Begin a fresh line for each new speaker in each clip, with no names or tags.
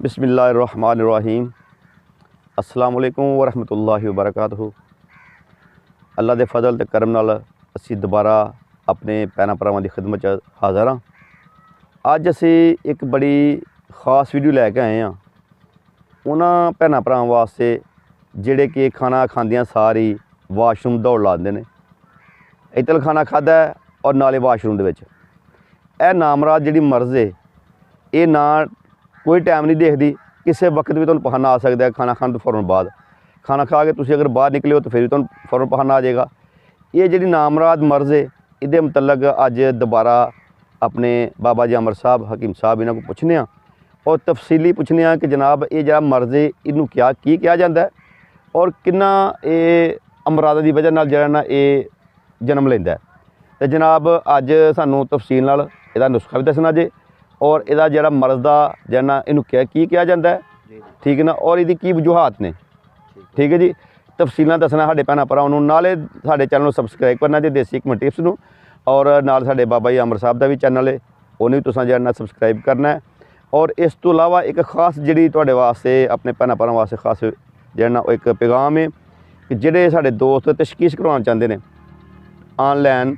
बिस्मिल्लाहिर्रहमानिर्रहीम। अस्सलाम वालेकुम वरहमतुल्लाहि वबरकातुहू। अल्लाह दे फजल ते करम नाल असी दोबारा अपने भैणां भरावां दी खिदमत च हाज़र हाँ। अज असी एक बड़ी खास वीडियो लैके आए हैं उन्हां भैणां भरावां वास्ते जिहड़े कि खाना खांदियां सारी वाशरूम दौड़ लांदे ने। इतल खाना खादा है और नाले वाशरूम दे विच यह नामराद जिहड़ी मर्ज़ है ये ना कोई टाइम नहीं देखती, किसी वक्त भी तुहानूं पखाना आ सकता है। खाना खाने तो फौरन बाद खाना खा के तुसीं अगर बाहर निकले हो तो फिर भी तुहानूं फौरन पखाना आ जाएगा। ये जिहड़ी नामराद मर्ज़ है इहदे मुतलक अज दोबारा अपने बाबा जी अमर साहब हकीम साहब इन्हां को पुछने और तफसीली पुछने कि जनाब ये जिहड़ा मर्ज़ है इनू क्या की कहा जाता है और किन्ना ये अमरादां की वजह नाल जिहड़ा ना ये जन्म लैंदा है। तो जनाब अज सानूं तफसील नाल इहदा नुस्खा भी दसना जे और इहदा जिहड़ा मर्ज़ दा जिहड़ा ना इनू क्या की कहा जाता है, ठीक है ना, और इहदी की वजूहात ने, ठीक है जी। तफसीलां दसना साडे भैणां भरावां नूं, नाले साडे चैनल नूं सबसक्राइब करना जे देसी हिकमत टिप्स नूं, और नाल साडे बाबा जी अमर साहब दा भी चैनल है उहनूं भी तुसां जिहड़ा ना सबसक्राइब करना है। और इस तो इलावा एक खास जिहड़ी तुहाडे वास्ते अपने भैणां भरावां वास्ते खास जिहड़ा ना एक पैगाम है कि जिहड़े साडे दोस्त तशखीस करवाउणा चाहुंदे ने ऑनलाइन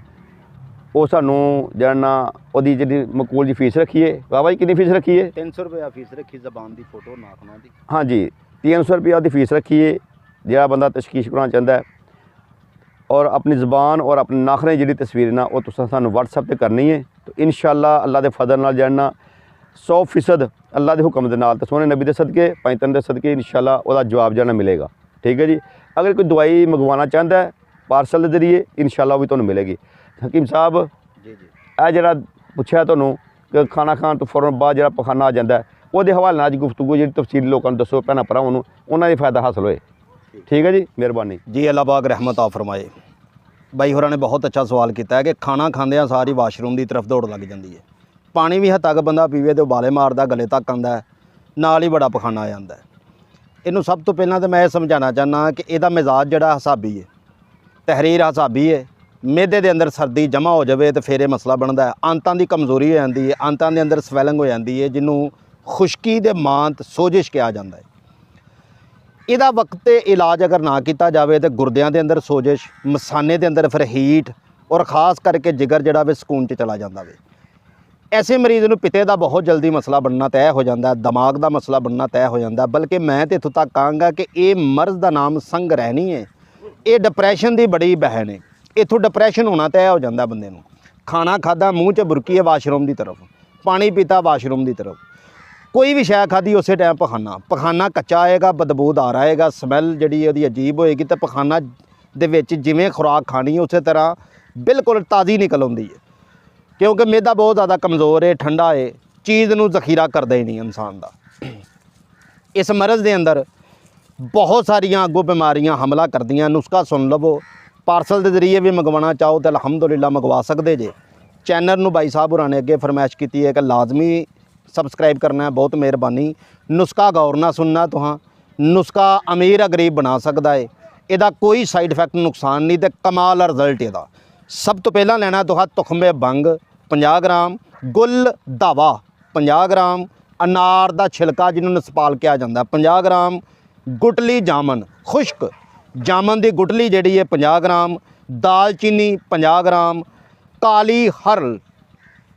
वो सानू जिहड़ा ना उहदी जिहड़ी मकबूल जी फीस रखी है। बाबा जी कितनी फीस रखी है?
300 रुपया फीस रखी जबान की फोटो नाखना दी।
हाँ जी 300 रुपया उहदी फीस रखी है जिहड़ा बंदा तशखीस करवाना चाहता है। और अपनी ज़बान और अपने नाखने जिहड़ी तस्वीर ना वो तुसां सानू व्हाट्सएप ते करनी है। तो इंशाअल्लाह अल्लाह दे फजल नाल जिहड़ा ना 100% अल्लाह दे हुक्म दे नाल ते सोहने नबी दे सदके पैंतन दे सदके इंशाअल्लाह उहदा जवाब जिहड़ा मिलेगा, ठीक है जी। अगर कोई दवाई मंगवाना चाहता है पार्सल के जरिए इंशाअल्लाह भी तुहानूं मिलेगी। हकीम साहब
जी जी
यह जरा पुछया तुहानूं कि खाना खाण तो फौरन बाद जरा पखाना आ जाता है वो हवाले नाल गुफ्तगू जी तफसीली लोगों को दसो भैणां भरावां नूं उन्हां दा फायदा हासिल होए, ठीक है जी। मेहरबानी
जी। अल्लाह पाक रहमत आ फरमाए। बाई होरां ने बहुत अच्छा सवाल किया है कि खाना खांदियां सारी वाशरूम की तरफ दौड़ लग जाती है। पानी भी हद तक बंदा पीवे तो उबाले मारदा गले तक आंदा है, नाल ही बड़ा पखाना आ जाता है। इनू सब तो पहलां तो मैं समझाना चाहना कि इहदा मिजाज जिहड़ा हिसाबी है, तहरीर हिसाबी है। मेदे के अंदर सर्दी जमा हो जाए तो फिर यह मसला बनता है। आंतां की कमज़ोरी हो जाती है, आंतां के अंदर स्वैलिंग हो जाती है जिन्हों खुश्की दे मांत सोजिश कहा जाता है। इहदा वक्त इलाज अगर ना किया जाए तो गुरदियां के अंदर सोजिश, मसाने के अंदर फिर हीट और खास करके जिगर जिहड़ा वे सकून च चला जाता है। ऐसे मरीज़ नूं पिते का बहुत जल्दी मसला बनना तय हो जाता है, दिमाग का मसला बनना तय हो जाता है। बल्कि मैं तो इत्थों तक कहांगा कि ये मर्ज़ का नाम संग रहनी है, ये डिप्रैशन की बड़ी बहन है। इत्थों डिप्रैशन होना तय हो जाता बंदे नूं। खाना खादा मूँह च बुरकी है वाशरूम की तरफ, पानी पीता वाशरूम की तरफ, कोई भी शै खाधी उस टाइम पखाना कच्चा आएगा, बदबूदार आएगा, समैल जिहड़ी उहदी अजीब होएगी। तो पखाना दे विच जिवें खुराक खानी है उस तरह बिल्कुल ताज़ी निकल आउंदी है, क्योंकि मैदा बहुत ज़्यादा कमज़ोर है, ठंडा है, चीज़ नूं जखीरा करदा ही नहीं इंसान दा। इस मरज़ के अंदर बहुत सारिया अगों बीमारियां हमला करदियां। नुस्खा सुन लवो, पार्सल के जरिए भी मंगवाना चाहो तो अलहमदुलिल्लाह मंगवा सकते जे। चैनल नूं बाई साहब होरां ने अगे फरमाइश की है कि लाजमी सबसक्राइब करना है, बहुत मेहरबानी। नुस्खा गौर ना सुनना तुहां, नुस्खा अमीर गरीब बना सकता है, इहदा कोई साइड इफैक्ट नुकसान नहीं, तो कमाल रिजल्ट इहदा। सब तो पहला लेना तुहां तुखमे बंग 50 ग्राम, गुल धावा 50 ग्राम, अनार का छिलका जिन्होंने नसपाल कहा जाता है 50 ग्राम, गुटली जामन खुश्क जामन की गुटली जी है 50 ग्राम, दालचीनी 50 ग्राम, काली हरल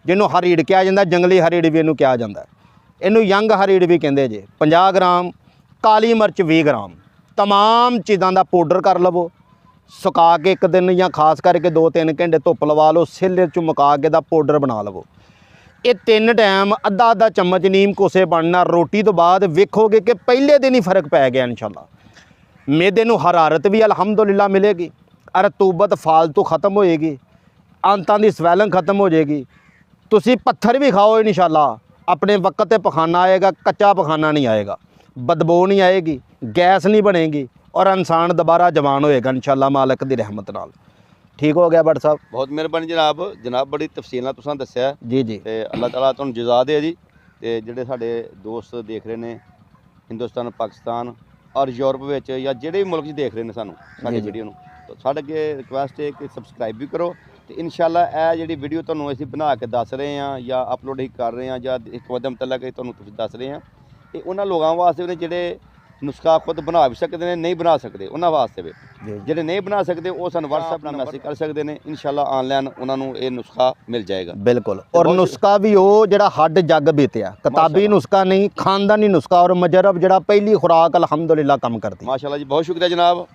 जिन्हों हरीड़ कहा जाता है, जंगली हरीड़ भी इनू कहा जाता है, इनू यंग हरीड़ भी कहते जे 50 ग्राम, काली मिर्च 20 ग्राम। तमाम चीज़ों का पाउडर कर लवो, सुका के एक दिन या खास करके 2-3 घंटे धुप लवा लो, सिल च मुका के पाउडर बना लवो। ये 3 टाइम अद्धा अद्धा चम्मच नीम कोसे बनना रोटी तो बाद वेखोगे कि पहले दिन ही फर्क पै गया इंशाअल्लाह। मैदे नूं हरारत भी अलहमदुलिल्लाह मिलेगी, रतूबत फालतू खत्म होएगी, आंतां की स्वैलिंग खत्म हो जाएगी। तुसी पत्थर भी खाओ इंशाअल्लाह अपने वक्त ते पखाना आएगा, कच्चा पखाना नहीं आएगा, बदबू नहीं आएगी, गैस नहीं बनेगी और इंसान दोबारा जवान होएगा इंशाअल्लाह मालिक की रहमत नाल। ठीक हो गया भट्ट साहब,
बहुत मेहरबानी जनाब बड़ी तफसील नाल तुसां दस्सिया
जी जी।
ते अल्लाह ताला तुहानूं जज़ा दे जी। ते जिहड़े साडे दोस्त देख रहे ने हिंदुस्तान पाकिस्तान और यूरोप विच या जिहड़े भी मुल्क च देख रहे हैं सानूं साडी वीडियो नूं, तो साडे अगे रिक्वेस्ट है कि सबसक्राइब भी करो। तो इंशाअल्लाह यह जिहड़ी वीडियो तुहानूं असीं बना के दस रहे हैं या अपलोड ही कर रहे हैं या एक वदम तलक तुहानूं दस रहे हैं, ਇਹ ਉਹਨਾਂ ਲੋਕਾਂ ਵਾਸਤੇ ਨੇ ਜਿਹੜੇ ਨੁਸਖਾ ਖੁਦ ਬਣਾ ਵੀ ਸਕਦੇ ਨੇ, ਨਹੀਂ ਬਣਾ ਸਕਦੇ ਉਹਨਾਂ ਵਾਸਤੇ ਵੀ। ਜਿਹੜੇ ਨਹੀਂ ਬਣਾ ਸਕਦੇ ਉਹ ਸਾਨੂੰ WhatsApp ਨਾਲ ਮੈਸੇਜ ਕਰ ਸਕਦੇ ਨੇ, ਇਨਸ਼ਾਅੱਲਾ ਆਨਲਾਈਨ ਉਹਨਾਂ ਨੂੰ ਇਹ ਨੁਸਖਾ ਮਿਲ ਜਾਏਗਾ।
ਬਿਲਕੁਲ। ਔਰ ਨੁਸਖਾ ਵੀ ਉਹ ਜਿਹੜਾ ਹੱਡ ਜੱਗ ਬੀਤਿਆ, ਕਿਤਾਬੀ ਨੁਸਖਾ ਨਹੀਂ, ਖਾਨਦਾਨੀ ਨੁਸਖਾ ਔਰ ਮਜਰਬ ਜਿਹੜਾ ਪਹਿਲੀ ਖੁਰਾਕ ਅਲਹਮਦੁਲਿਲਾ ਕੰਮ ਕਰਦੀ।
ਮਾਸ਼ਾਅੱਲਾ ਜੀ, ਬਹੁਤ ਸ਼ੁਕਰੀਆ ਜਨਾਬ।